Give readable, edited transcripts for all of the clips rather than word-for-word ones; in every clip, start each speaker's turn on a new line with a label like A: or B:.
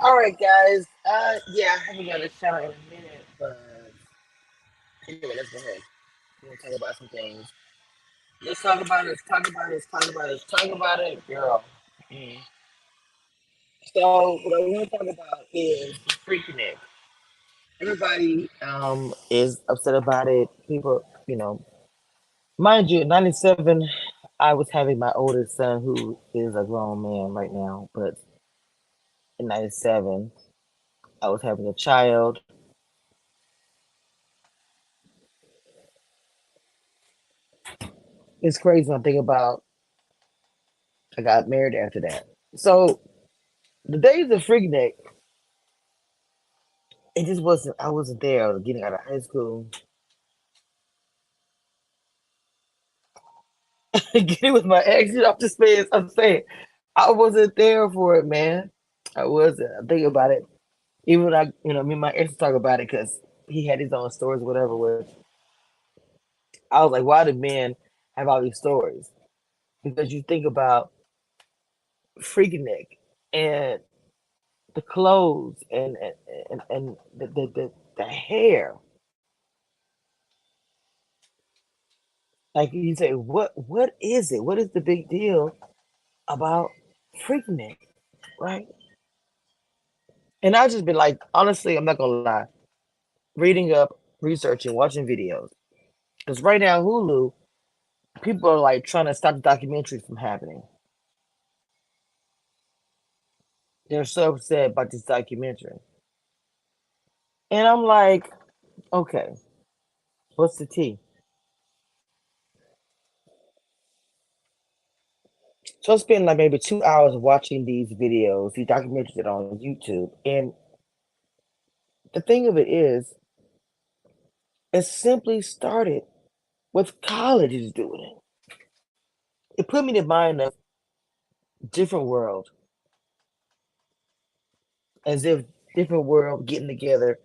A: All right, guys. Yeah, I haven't got a shower in a minute, but anyway, let's go ahead. We're gonna talk about some things. Let's talk about it. Let's talk about it. Let's talk about it. Let's talk about it, girl. Mm. So, what I want to talk about is Freaknik. Everybody is upset about it. People, mind you, in '97, I was having my oldest son, who is a grown man right now, but in '97, I was having a child. It's crazy when I think about I got married after that. So the days of Freaknik, it just wasn't. I wasn't there. I was getting out of high school, getting with my ex. I'm just saying. I'm saying I wasn't there for it, man. I wasn't. I think about it. Even when me and my ex talk about it because he had his own stories, whatever. Which I was like, why do men have all these stories? Because you think about Freaknik and the clothes and the hair. Like you say, what is it? What is the big deal about Freaknik, right? And I've just been like, honestly, I'm not gonna lie, reading up, researching, watching videos. Because right now, Hulu, people are like trying to stop the documentary from happening. They're so upset about this documentary, and I'm like, okay, what's the tea? So I spend like maybe 2 hours watching these videos, these documentaries that are on YouTube, and the thing of it is, it simply started with colleges doing it. It put me in mind of different world, as if different world getting together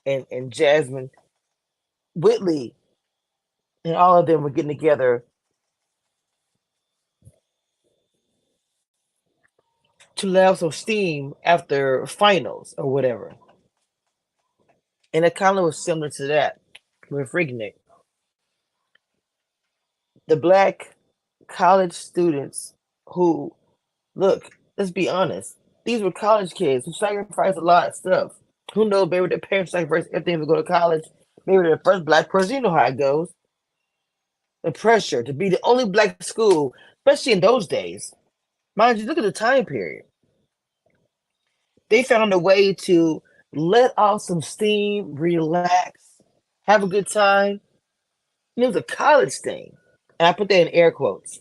A: and Jasmine Whitley and all of them were getting together to let off some steam after finals or whatever. And it kind of was similar to that with Freaknik. The black college students who, look, let's be honest, these were college kids who sacrificed a lot of stuff. Who knows, maybe their parents sacrificed everything to go to college. Maybe they're the first black person. You know how it goes. The pressure to be the only black school, especially in those days. Mind you, look at the time period. They found a way to let off some steam, relax, have a good time. And it was a college thing. And I put that in air quotes.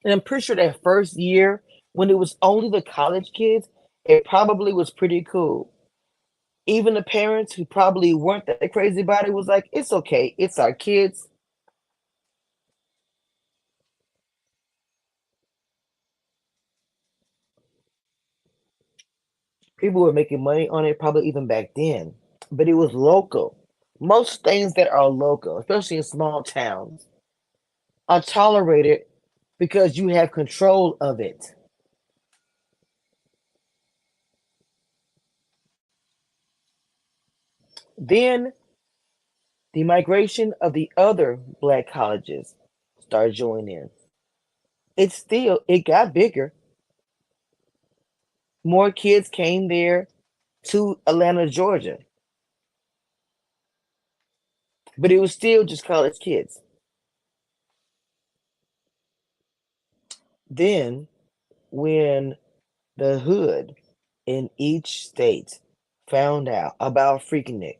A: And I'm pretty sure that first year, when it was only the college kids, it probably was pretty cool. Even the parents who probably weren't that crazy about it was like, it's okay. It's our kids. People were making money on it probably even back then. But it was local. Most things that are local, especially in small towns, are tolerated because you have control of it. Then the migration of the other black colleges started joining in. It got bigger. More kids came there to Atlanta, Georgia, but it was still just college kids. Then, when the hood in each state found out about Freaknik,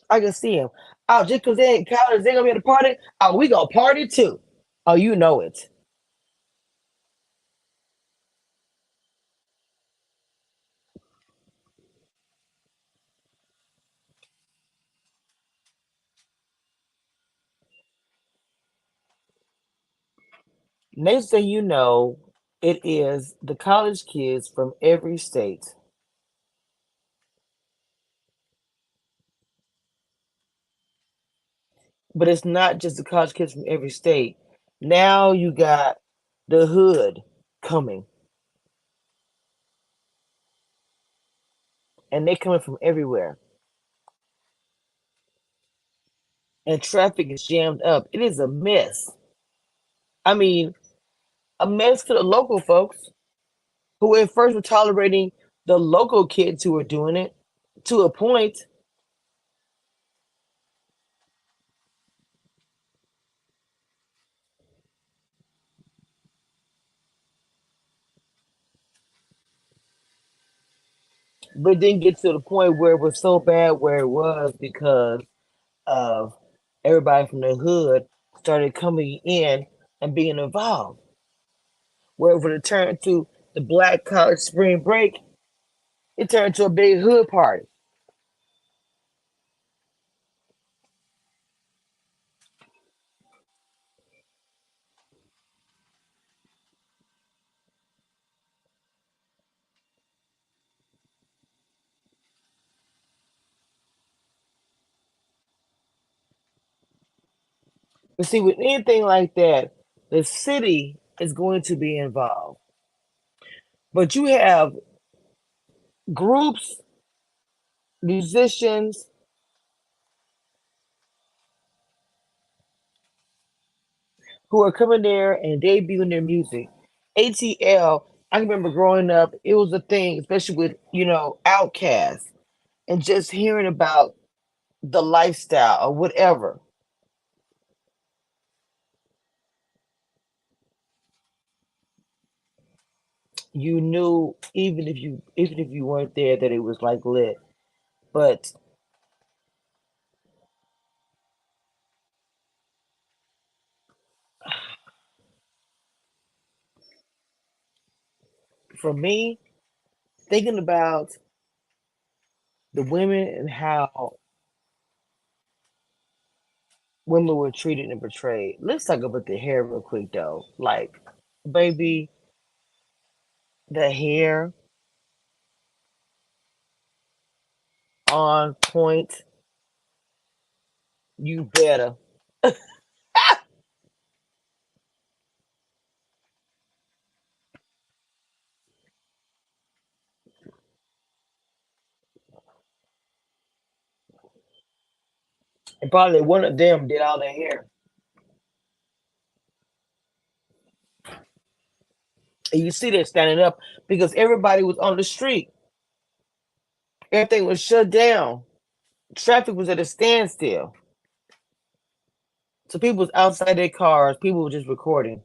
A: I can see him. Oh, just because they in college, they gonna be at a party. Oh, we gonna party too. Oh, you know it. Next thing you know, it is the college kids from every state. But it's not just the college kids from every state. Now you got the hood coming, and they coming from everywhere, and traffic is jammed up. It is a mess. I mean, a mess to the local folks who at first were tolerating the local kids who were doing it to a point. But didn't get to the point where it was so bad where it was because of everybody from the hood started coming in and being involved. Where when it turned to the Black College spring break, it turned to a big hood party. But see, with anything like that, the city is going to be involved. But you have groups, musicians who are coming there and debuting their music. ATL, I remember growing up, it was a thing, especially with, Outkast and just hearing about the lifestyle or whatever. You knew even if you weren't there that it was like lit. But for me, thinking about the women and how women were treated and portrayed. Let's talk about the hair real quick though. Like, baby, the hair on point. You better. And probably one of them did all their hair. And you see that standing up because everybody was on the street. Everything was shut down. Traffic was at a standstill. So people was outside their cars. People were just recording.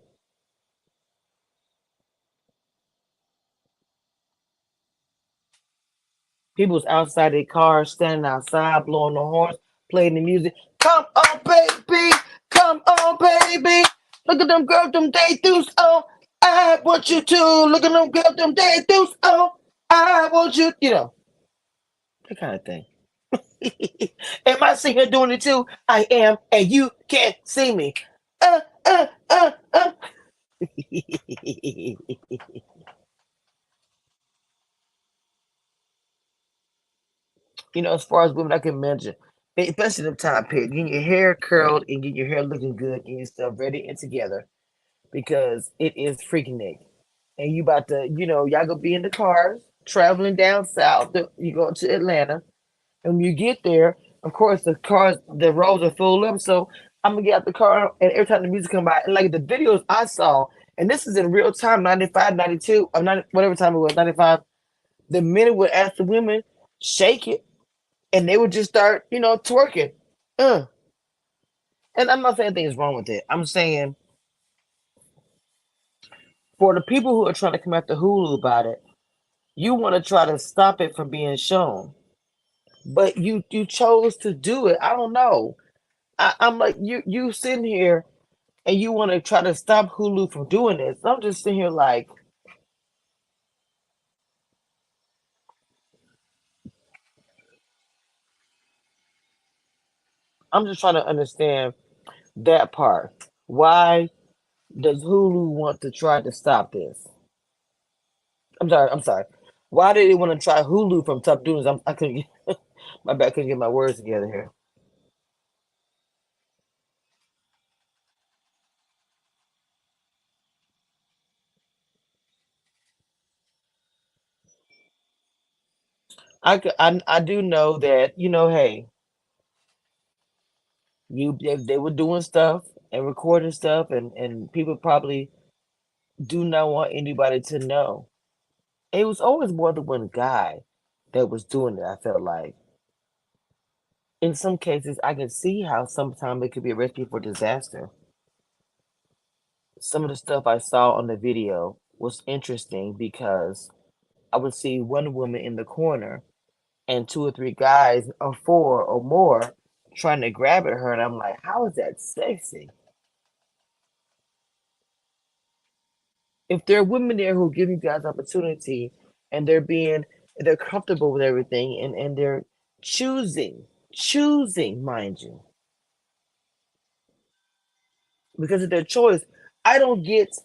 A: People was outside their cars, standing outside, blowing the horns, playing the music. Come on, baby. Come on, baby. Look at them girls, them day deuce. Oh, I want you to. Look at them girls, them day deuce. Oh, I want you. That kind of thing. Am I sitting here doing it too? I am, and you can't see me. Uh, uh, uh, uh. As far as women, I can mention, especially the top pit, getting your hair curled and getting your hair looking good, getting yourself ready and together because it is Freaknik. And you about to, y'all gonna be in the cars traveling down south. You go to Atlanta, and when you get there, of course, the roads are full up. So I'm gonna get out the car, and every time the music come by, and like the videos I saw, and this is in real time, 95, 92, or 90, whatever time it was, 95. The men would ask the women, shake it, and they would just start, twerking. Uh. And I'm not saying anything wrong with it. I'm saying for the people who are trying to come after Hulu about it, you want to try to stop it from being shown, but you chose to do it. I don't know. I'm like you sitting here and you want to try to stop Hulu from doing this. I'm just sitting here like I'm just trying to understand that part. Why does Hulu want to try to stop this? I'm sorry. I'm sorry. Why did they want to try Hulu from top doing this? I couldn't get my bad. I couldn't get my words together here. I do know that, hey, they were doing stuff and recording stuff, and people probably do not want anybody to know. It was always more than one guy that was doing it. I felt like in some cases I can see how sometimes it could be a recipe for disaster. Some of the stuff I saw on the video was interesting because I would see one woman in the corner and two or three guys or four or more trying to grab at her, and I'm like, how is that sexy? If there are women there who give you guys opportunity and they're comfortable with everything and they're choosing, mind you, because of their choice, I don't get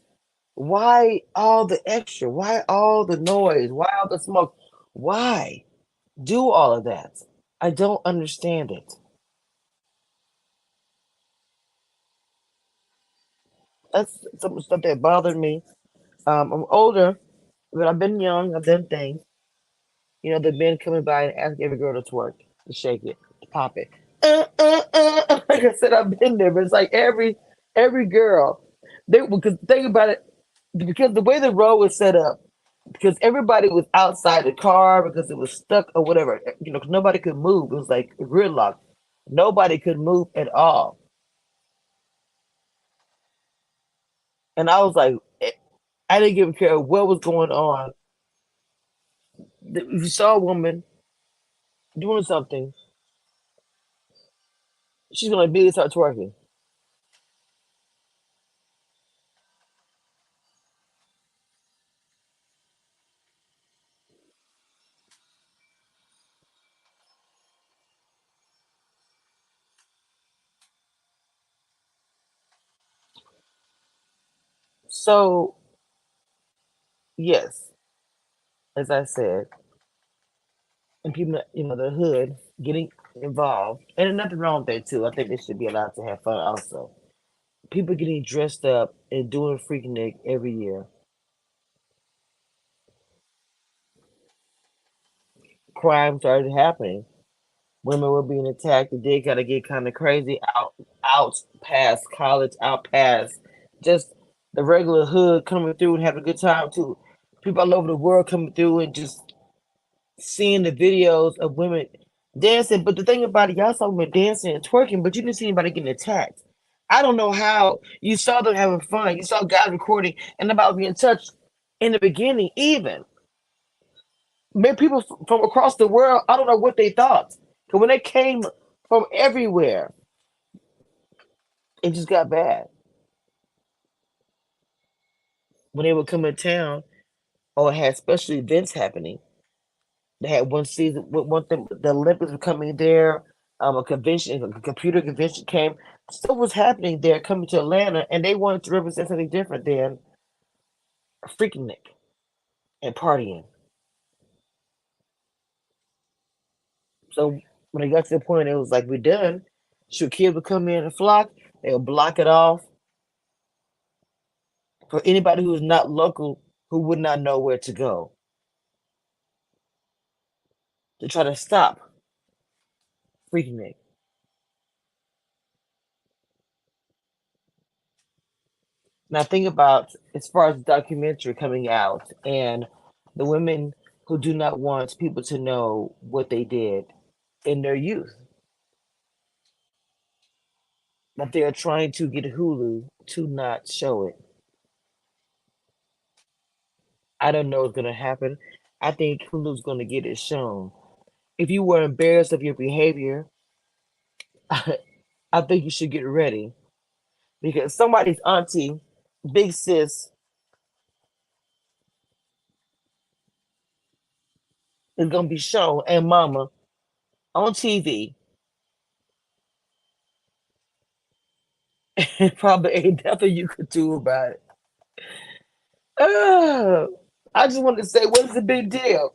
A: why all the extra, why all the noise, why all the smoke, why do all of that? I don't understand it. That's some stuff that bothered me. I'm older, but I've been young. I've done things. The men coming by and asking every girl to twerk, to shake it, to pop it. Like I said, I've been there, but it's like every girl. They because think about it, because the way the road was set up, because everybody was outside the car because it was stuck or whatever. 'Cause nobody could move. It was like gridlock. Nobody could move at all, and I was like, I didn't give a care what was going on. If you saw a woman doing something, she's gonna immediately start twerking. So yes, as I said, and people, the hood getting involved, and there's nothing wrong with that too. I think they should be allowed to have fun also. People getting dressed up and doing Freaknik every year. Crime started happening. Women were being attacked. It did gotta get kind of crazy out past college, out past just the regular hood coming through and having a good time too. People all over the world coming through and just seeing the videos of women dancing. But the thing about it, y'all saw women dancing and twerking, but you didn't see anybody getting attacked. I don't know how you saw them having fun. You saw guys recording and about being touched in the beginning, even. Many people from across the world, I don't know what they thought. Because when they came from everywhere, it just got bad. When they would come in town or had special events happening, they had one season, one thing, the Olympics were coming there, a convention, a computer convention came. Stuff was happening there coming to Atlanta, and they wanted to represent something different than Freaknik and partying. So when it got to the point, it was like, we're done. Sure, kids would come in and flock, they would block it off for anybody who is not local who would not know where to go to try to stop Freaknik. Now think about as far as the documentary coming out and the women who do not want people to know what they did in their youth, but they are trying to get Hulu to not show it. I don't know what's gonna happen. I think Hulu's gonna get it shown. If you were embarrassed of your behavior, I think you should get ready because somebody's auntie, big sis, is gonna be shown and mama on TV. And probably ain't nothing you could do about it. I just wanted to say, what's the big deal?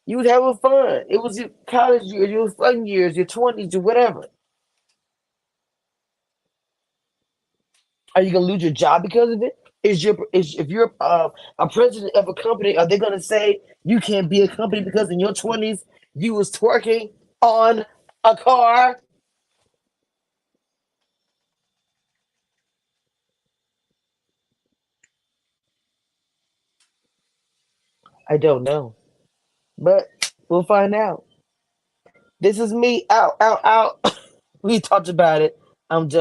A: You was having fun. It was your college years, your fun years, your 20s, or whatever. Are you gonna lose your job because of it? If you're a president of a company, are they gonna say you can't be a company because in your 20s You was twerking on a car. I don't know, but we'll find out. This is me. Out, out, out. We talked about it. I'm done.